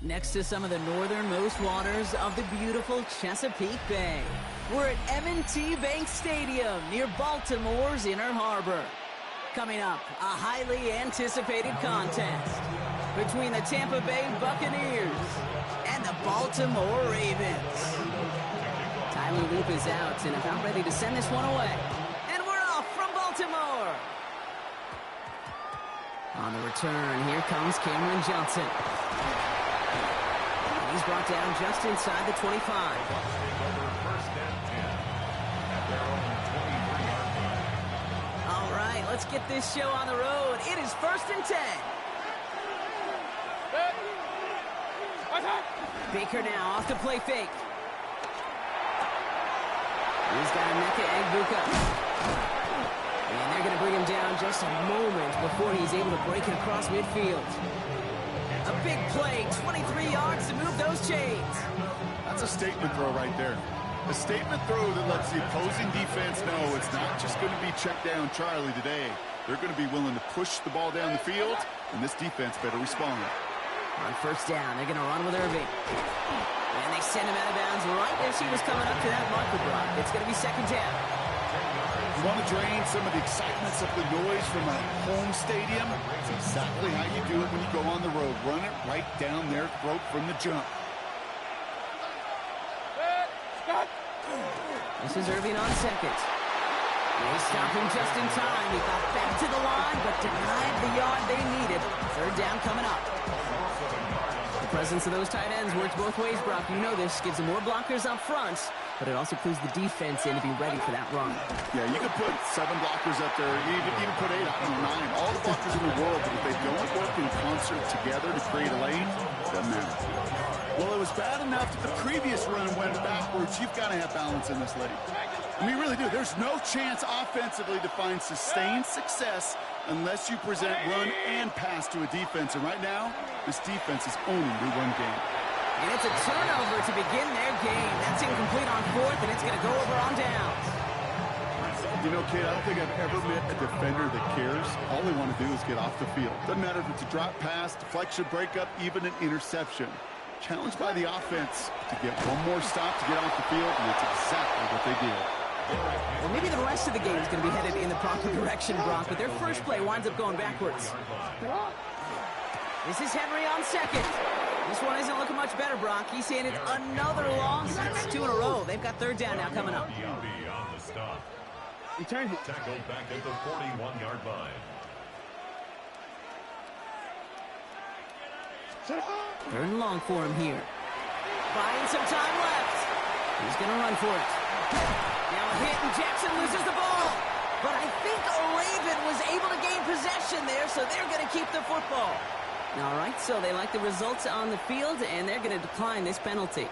Next to some of the northernmost waters of the beautiful Chesapeake Bay, we're at M&T Bank Stadium near Baltimore's Inner Harbor. Coming up, a highly anticipated contest between the Tampa Bay Buccaneers and the Baltimore Ravens. Tyler Loop is out and about ready to send this one away. And we're off from Baltimore. On the return, here comes Cameron Johnson. He's brought down just inside the 25. All right, let's get this show on the road. It is 1st and 10. Baker now off the play fake. He's got a Emeka Egbuka. And they're going to bring him down just a moment before he's able to break it across midfield. A big play, 23 yards to move those chains. That's a statement throw right there. A statement throw that lets the opposing defense know it's not just going to be check down Charlie today. They're going to be willing to push the ball down the field, and this defense better respond. On 1st down, they're going to run with Irving. And they send him out of bounds right as he was coming up to that marker block. It's going to be 2nd down. You want to drain some of the excitements of the noise from a home stadium? It's exactly how you do it when you go on the road. Run it right down their throat from the jump. This is Irving on 2nd. They stop him just in time. He got back to the line, but denied the yard they needed. 3rd down coming up. The presence of those tight ends works both ways, Brock. You know this. Gives them more blockers up front, but it also clues the defense in to be ready for that run. Yeah, you could put 7 blockers up there. You even put 8, I don't know, 9. All the blockers in the world, but if they don't work in concert together to create a lane, it doesn't matter. Well, it was bad enough that the previous run went backwards. You've got to have balance in this league. And we really do. There's no chance offensively to find sustained success unless you present run and pass to a defense. And right now, this defense is owning the run game. And it's a turnover to begin their game. That's incomplete on 4th, and it's going to go over on downs. You know, kid, I don't think I've ever met a defender that cares. All they want to do is get off the field. Doesn't matter if it's a drop pass, deflection, breakup, even an interception. Challenged by the offense to get one more stop to get off the field, and that's exactly what they did. Well, maybe the rest of the game is going to be headed in the proper direction, Brock, but their first play winds up going backwards. This is Henry on 2nd. This one isn't looking much better, Brock. He's saying it's another loss. That's 2 in a row. They've got 3rd down now coming up. Return it. Tackled back at the 41-yard line. 3rd and long for him here. Buying some time left. He's going to run for it. Now a hit, and Jackson loses the ball. But I think Raven was able to gain possession there, so they're going to keep the football. All right, so they like the results on the field, and they're going to decline this penalty.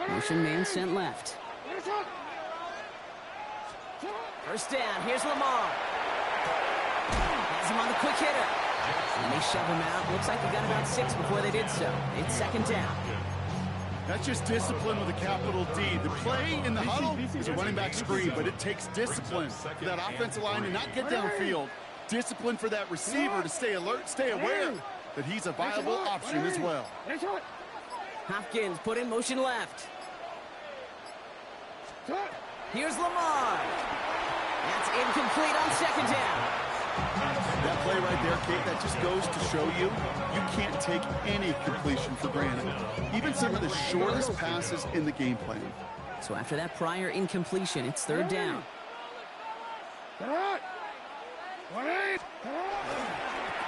Motion man sent left. 1st down, here's Lamar. Has him on the quick hitter. And they shove him out. Looks like they got about 6 before they did so. It's 2nd down. That's just discipline with a capital D. The play in the huddle is a running back screen, but it takes discipline for that offensive line to not get downfield. Discipline for that receiver to stay alert, stay aware that he's a viable option as well. Hopkins put in motion left. Here's Lamar. That's incomplete on 2nd down. That play right there, Kate, that just goes to show you can't take any completion for granted. Even some of the shortest passes in the game plan. So after that prior incompletion, it's 3rd down.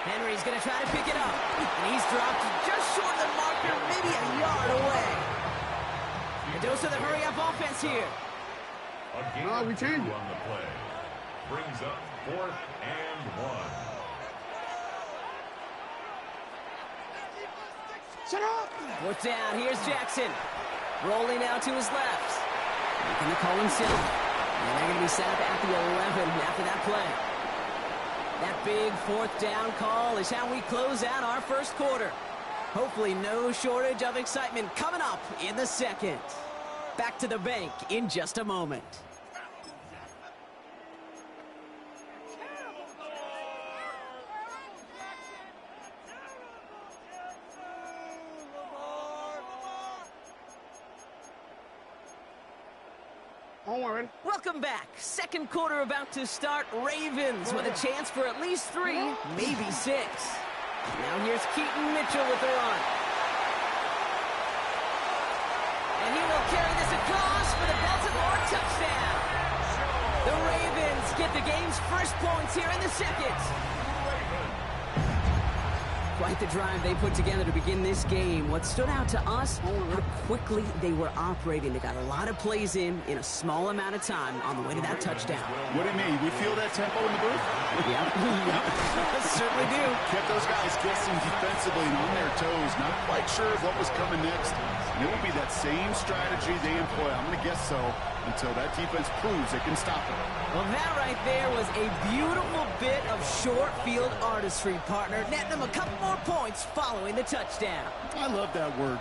Henry's going to try to pick it up. And he's dropped just short of the marker, maybe a yard away. A dose of the hurry-up offense here. We changed on the play. Brings up 4th and 1. Shut up! 4th down, here's Jackson. Rolling out to his left. Making the call himself. And they're going to be set up at the 11 after that play. That big 4th down call is how we close out our first quarter. Hopefully no shortage of excitement coming up in the second. back to the bank in just a moment. Welcome back. Second quarter about to start. Ravens with a chance for at least 3, maybe 6. Now here's Keaton Mitchell with the run. And he will carry this across for the Baltimore touchdown. The Ravens get the game's first points here in the second. Quite the drive they put together to begin this game. What stood out to us, how quickly they were operating. They got a lot of plays in a small amount of time on the way to that touchdown. What do you mean? We feel that tempo in the booth? Yeah, certainly do. Kept those guys guessing defensively and on their toes, not quite sure of what was coming next. And it will be that same strategy they employ, I'm going to guess so, until that defense proves it can stop it. Well, that right there was a beautiful bit of short field artistry, partner. Netting them a couple more points following the touchdown. I love that word,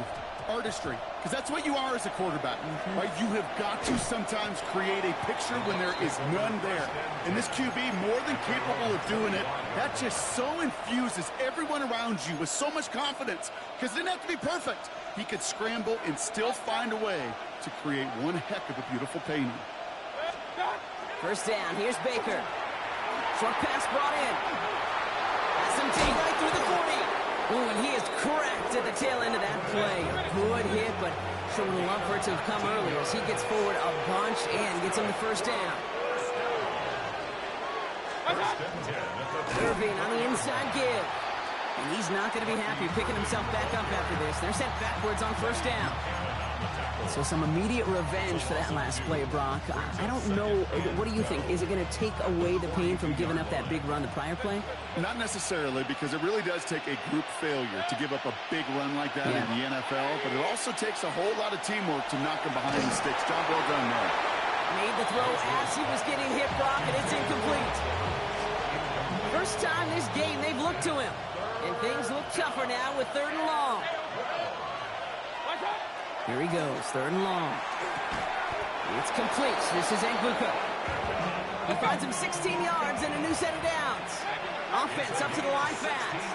artistry, because that's what you are as a quarterback, right? You have got to sometimes create a picture when there is none there. And this QB, more than capable of doing it, that just so infuses everyone around you with so much confidence, because it didn't have to be perfect. He could scramble and still find a way to create one heck of a beautiful painting. First down, here's Baker. Short pass brought in. Has some take right through the 40. Ooh, and he is cracked at the tail end of that play. A good hit, but sure would love for it to have come earlier as he gets forward a bunch and gets him the first down. Irving on the inside give. And he's not going to be happy picking himself back up after this. They're sent backwards on first down. So some immediate revenge for that last play, Brock. I don't know. What do you think? Is it going to take away the pain from giving up that big run the prior play? Not necessarily, because it really does take a group failure to give up a big run like that in the NFL. But it also takes a whole lot of teamwork to knock him behind the sticks. Job well done there. Made the throw as he was getting hit, Brock, and it's incomplete. First time this game they've looked to him. And things look tougher now with 3rd and long. Here he goes, 3rd and long. It's complete. This is Nguka. He finds him 16 yards and a new set of downs. Offense up to the line fast.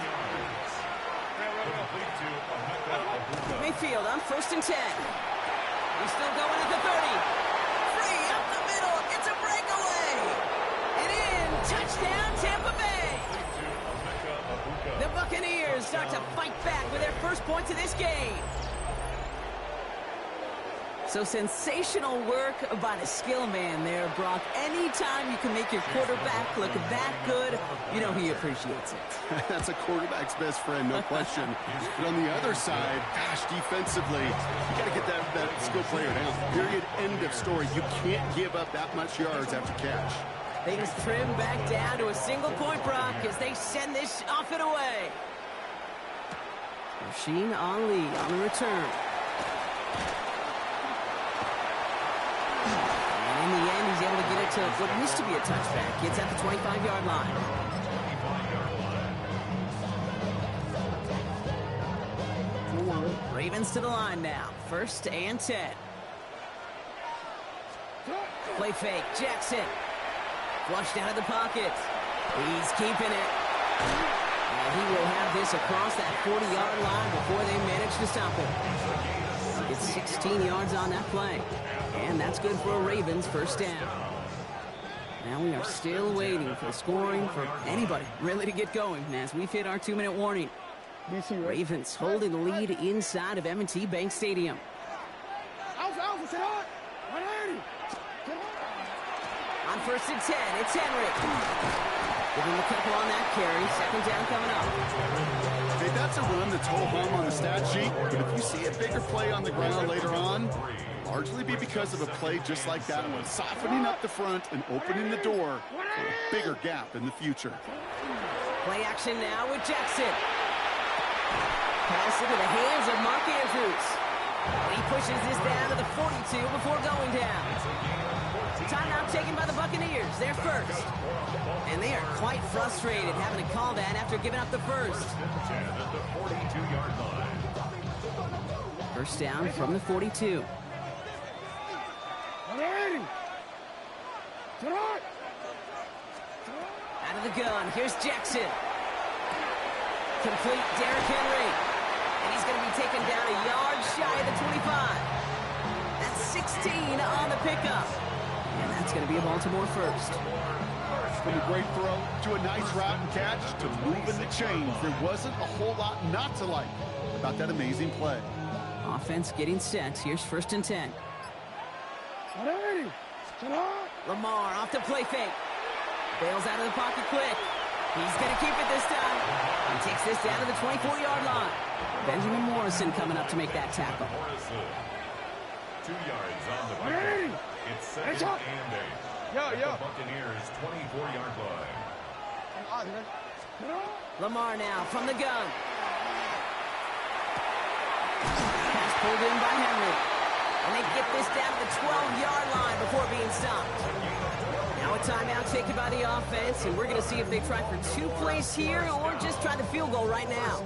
Mayfield on 1st and 10. He's still going at the 30. Free up the middle. It's a breakaway. And in. Touchdown, Tampa Bay. The Buccaneers start to fight back with their first points of this game. So sensational work by the skill man there, Brock. Anytime you can make your quarterback look that good, you know he appreciates it. That's a quarterback's best friend, no question. But on the other side, gosh, defensively, you got to get that skill player down. Period, end of story. You can't give up that much yards after catch. Things trim back down to a single point, Brock, as they send this off and away. Rasheen Ali on the return. And in the end, he's able to get it to what used to be a touchback. Gets at the 25-yard line. Ravens to the line now. 1st and 10. Play fake. Jackson. Flushed out of the pocket. He's keeping it. And he will have this across that 40-yard line before they manage to stop him. It's 16 yards on that play. And that's good for a Ravens 1st down. Now we are still waiting for the scoring for anybody really to get going as we've hit our 2-minute warning. Ravens holding the lead inside of M&T Bank Stadium. On 1st and 10, it's Henry. Give him a couple on that carry. 2nd down coming up. Hey, that's a run that's ho-hum on the stat sheet, but if you see a bigger play on the ground later on, largely be because of a play just like that one, softening up the front and opening the door for a bigger gap in the future. Play action now with Jackson. Pass into the hands of Mark Andrews. He pushes this down to the 42 before going down. Timeout taken by the Buccaneers. They're first. And they are quite frustrated having to call that after giving up the first. 42-yard line. First down from the 42. Out of the gun, here's Jackson. Complete Derrick Henry. And he's going to be taken down a yard shy of the 25. That's 16 on the pickup. And that's going to be a Baltimore first. From a great throw to a nice route and catch to moving the chains. There wasn't a whole lot not to like about that amazing play. Offense getting set. Here's 1st and 10. Lamar off the play fake. Bails out of the pocket quick. He's going to keep it this time. He takes this down to the 24-yard line. Benjamin Morrison coming up to make that tackle. 2 yards on the play. It's 2nd and 8. The Buccaneers 24-yard line. Lamar now from the gun. Pass pulled in by Henry. And they get this down to the 12-yard line before being stopped. Now a timeout taken by the offense, and we're going to see if they try for 2 plays here or just try the field goal right now.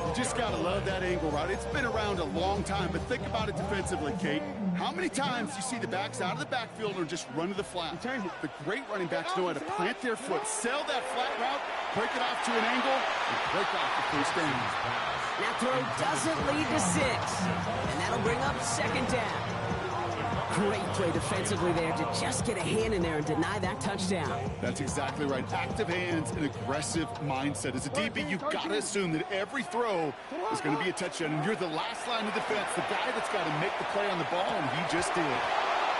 You just got to love that angle route. It's been around a long time, but think about it defensively, Kate. How many times you see the backs out of the backfield or just run to the flat? The great running backs know how to plant their foot, sell that flat route, break it off to an angle, and break off the first down. That throw doesn't lead to 6, and that'll bring up 2nd down. Great play defensively there to just get a hand in there and deny that touchdown. That's exactly right. Active hands and aggressive mindset. As a DB, you've got to assume that every throw is going to be a touchdown, and you're the last line of defense, the guy that's got to make the play on the ball, and he just did.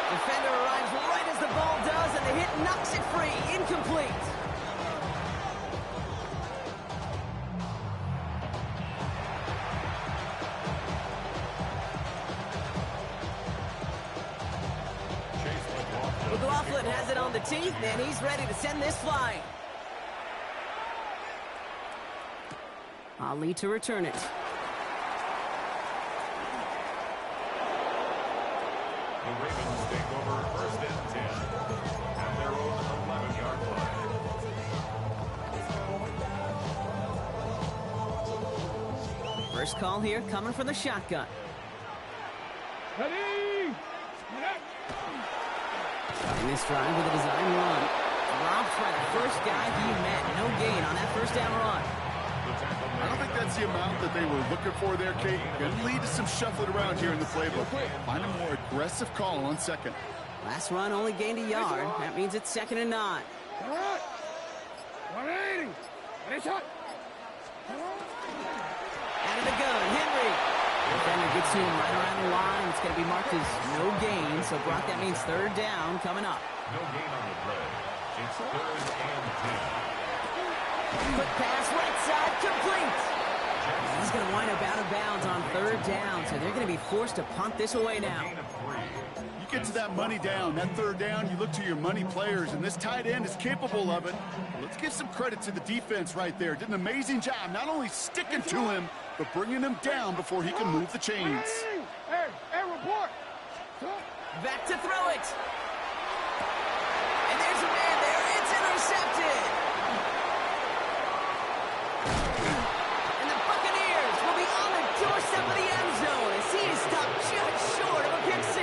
Defender arrives right as the ball does, and the hit knocks it free. Incomplete. McLaughlin has it on the teeth, and he's ready to send this flying. Ali to return it. The Ravens take over 1st and 10 at their own 11-yard line. First call here coming from the shotgun. Starting this drive with a design run. Dropped by the first guy he met. No gain on that 1st down run. I don't think that's the amount that they were looking for there, Kate. Going to lead to some shuffling around here in the playbook. Find a more aggressive call on 2nd. Last run only gained a yard. That means it's 2nd and 9. Out of the gun, Henry. Defender gets to him right around the line. It's going to be marked as no gain. So, Brock, that means 3rd down coming up. No gain on the play. It's 3rd and 10. Quick pass, right side, complete. He's going to wind up out of bounds on 3rd down. So, they're going to be forced to punt this away now. You get to that money down, that 3rd down, you look to your money players, and this tight end is capable of it. Let's give some credit to the defense right there. Did an amazing job, not only sticking to him, but bringing him down before he can move the chains. Hey, report. Back to throw it. And there's a man there. It's intercepted. And the Buccaneers will be on the doorstep of the end zone as he is stopped just short of a pick 6.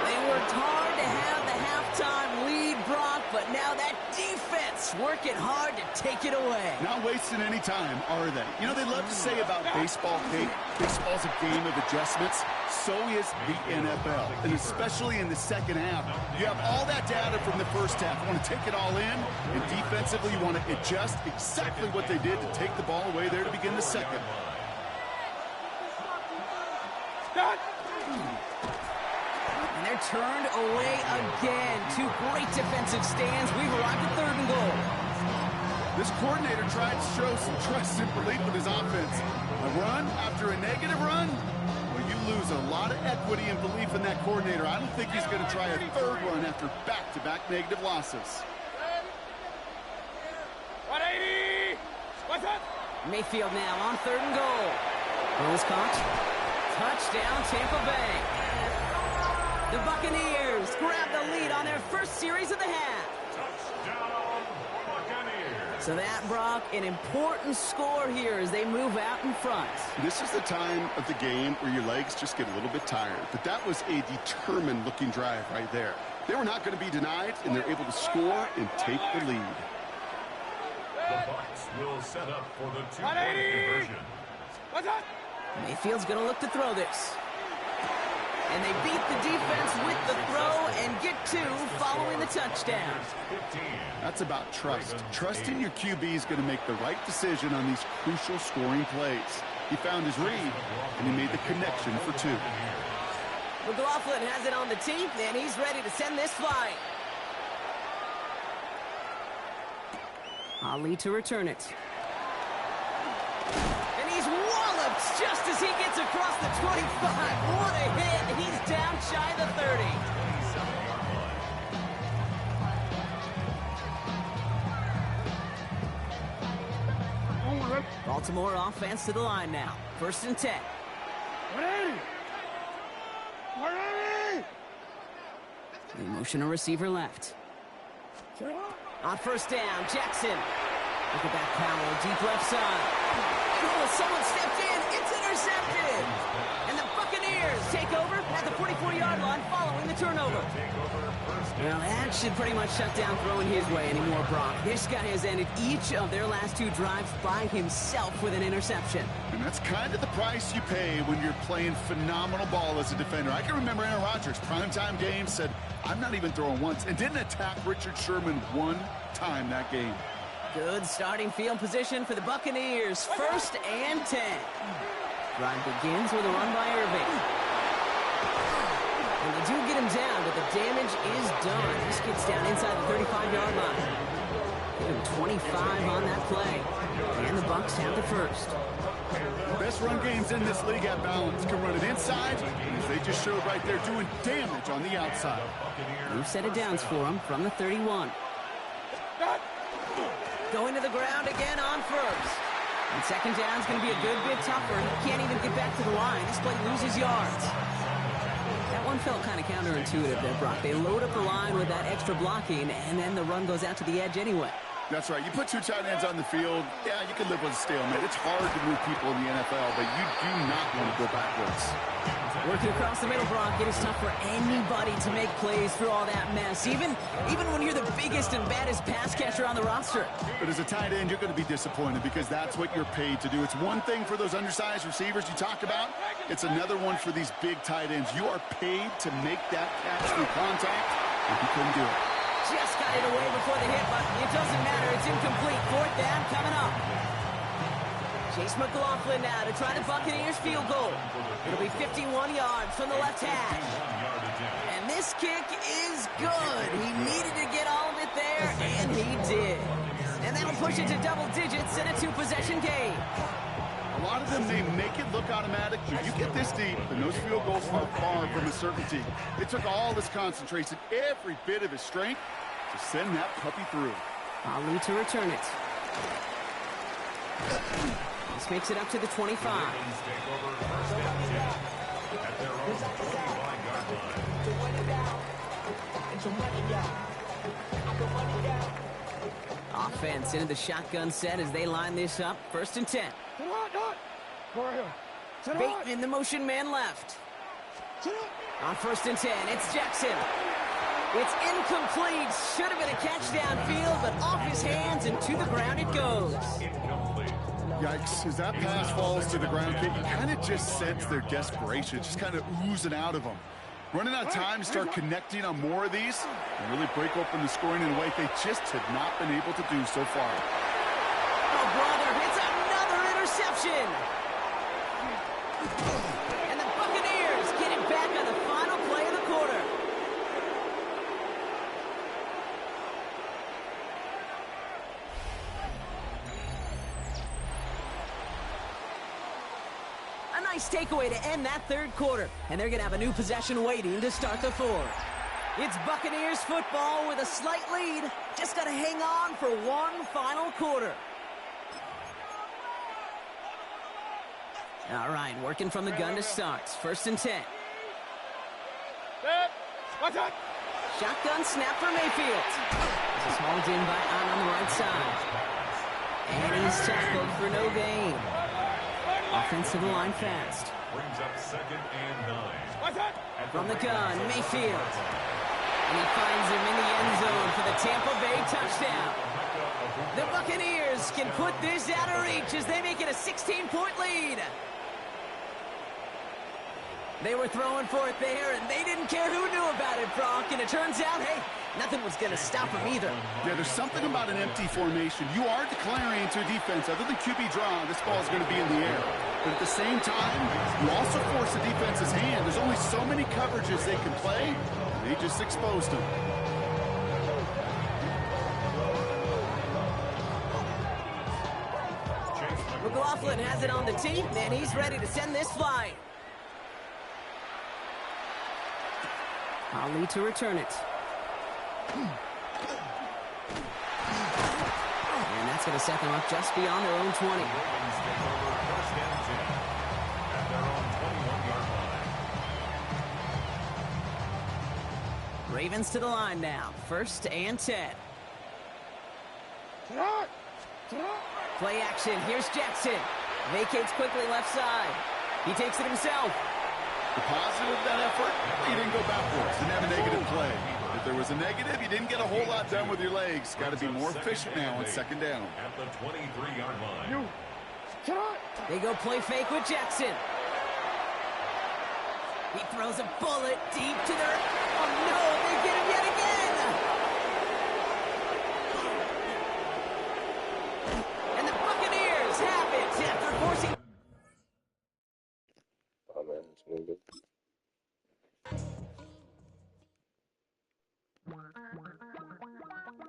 They worked hard to have the halftime lead, Brock, but now that defense working hard to take it away. Not wasting any time, are they? You know, they love to say about baseball, Kate, baseball's a game of adjustments. So is the NFL, and especially in the 2nd half. You have all that data from the 1st half. You want to take it all in, and defensively, you want to adjust exactly what they did to take the ball away there to begin the 2nd. And they're turned away again. 2 great defensive stands. We've arrived at 3rd and goal. This coordinator tried to show some trust and belief with his offense. A run after a negative run? Well, you lose a lot of equity and belief in that coordinator. I don't think he's going to try a 3rd run after back-to-back negative losses. 180! What's up? Mayfield now on 3rd and goal. Ball's caught. Touchdown, Tampa Bay. The Buccaneers grab the lead on their first series of the half. Touchdown, Buccaneers. So that, Brock, an important score here as they move out in front. This is the time of the game where your legs just get a little bit tired. But that was a determined-looking drive right there. They were not going to be denied, and they're able to score and take the lead. The Bucks will set up for the two-point conversion. What's up? Mayfield's going to look to throw this. And they beat the defense with the throw and get 2 following the touchdown. That's about trust. Trusting your QB is going to make the right decision on these crucial scoring plays. He found his read, and he made the connection for 2. McLaughlin has it on the tee, and he's ready to send this flying. Ali to return it. And he's walloped just as he gets across the 25. What a hit. He's down shy of the 30. Baltimore offense to the line now. 1st and 10. 180! They motion a receiver left. On 1st down, Jackson. Look at that power, deep left side. Oh, someone stepped in. It's intercepted. And the Buccaneers take over at the 44-yard line following the turnover. Well, that should pretty much shut down throwing his way anymore, Brock. This guy has ended each of their last 2 drives by himself with an interception. And that's kind of the price you pay when you're playing phenomenal ball as a defender. I can remember Aaron Rodgers, primetime game, said, I'm not even throwing once, and didn't attack Richard Sherman 1 time that game. Good starting field position for the Buccaneers. 1st and 10. Drive begins with a run by Irving. And they do get him down, but the damage is done. This gets down inside the 35-yard line. Give him 25 on that play. And the Bucs have the 1st. Best run games in this league at balance. Can run it inside, as they just showed right there, doing damage on the outside. New set of downs for him from the 31. Going to the ground again on 1st. And 2nd down is going to be a good bit tougher. He can't even get back to the line. This play loses yards. That one felt kind of counterintuitive there, Brock. They load up the line with that extra blocking, and then the run goes out to the edge anyway. That's right. You put 2 tight ends on the field, yeah, you can live with a stalemate. It's hard to move people in the NFL, but you do not want to go backwards. Working across the middle, Brock, it is tough for anybody to make plays through all that mess, even when you're the biggest and baddest pass catcher on the roster. But as a tight end, you're going to be disappointed because that's what you're paid to do. It's one thing for those undersized receivers you talk about. It's another one for these big tight ends. You are paid to make that catch through contact, and you couldn't do it. Just got it away before the hit, but it doesn't matter. It's incomplete. 4th down coming up. Chase McLaughlin now to try the Buccaneers field goal. It'll be 51 yards from the left hash. And this kick is good. He needed to get all of it there, and he did. And that'll push it to double digits in a 2-possession game. A lot of them, they make it look automatic, but you get this deep, and those field goals are far from a certainty. It took all his concentration, every bit of his strength, to send that puppy through. Ali to return it. This makes it up to the 25. Offense into the shotgun set as they line this up. 1st and 10. Bateman, the motion man left. On 1st and 10, it's Jackson. It's incomplete. Should have been a catch downfield, but off his hands and to the ground it goes. Yikes, as that pass falls to the ground, you kind of just sense their desperation, just kind of oozing out of them. Running out of time to start connecting on more of these and really break open the scoring in a way they just have not been able to do so far. Oh, brother, it's another interception. And the Buccaneers get it back on the final play of the quarter. A nice takeaway to end that 3rd quarter. And they're going to have a new possession waiting to start the 4th. It's Buccaneers football with a slight lead. Just got to hang on for one final quarter. All right, working from the gun to start. 1st and 10. What's up? Shotgun snap for Mayfield. This is hauled in by Allen on the right side. And he's tackled for no gain. Offensive line fast. Brings up 2nd and 9. From the gun, Mayfield. And he finds him in the end zone for the Tampa Bay touchdown. The Buccaneers can put this out of reach as they make it a 16-point lead. They were throwing for it there, and they didn't care who knew about it, Brock. And it turns out, hey, nothing was going to stop them either. Yeah, there's something about an empty formation. You are declaring to a defense, other than QB draw, this ball is going to be in the air. But at the same time, you also force the defense's hand. There's only so many coverages they can play. They just exposed them. McLaughlin has it on the tee, and he's ready to send this flying. Ali to return it. And that's going to set them up just beyond their own 20. Ravens to the line now. 1st and 10. Play action. Here's Jackson. Vacates quickly left side. He takes it himself. The positive of that effort, you didn't go backwards. Didn't have a negative play. If there was a negative, you didn't get a whole lot done with your legs. Got to be more efficient now on 2nd down. At the 23-yard line. They go play fake with Jackson. He throws a bullet deep to their... Oh, no! They get him yet again! And the Buccaneers have it after forcing... Oh, man, it's moving.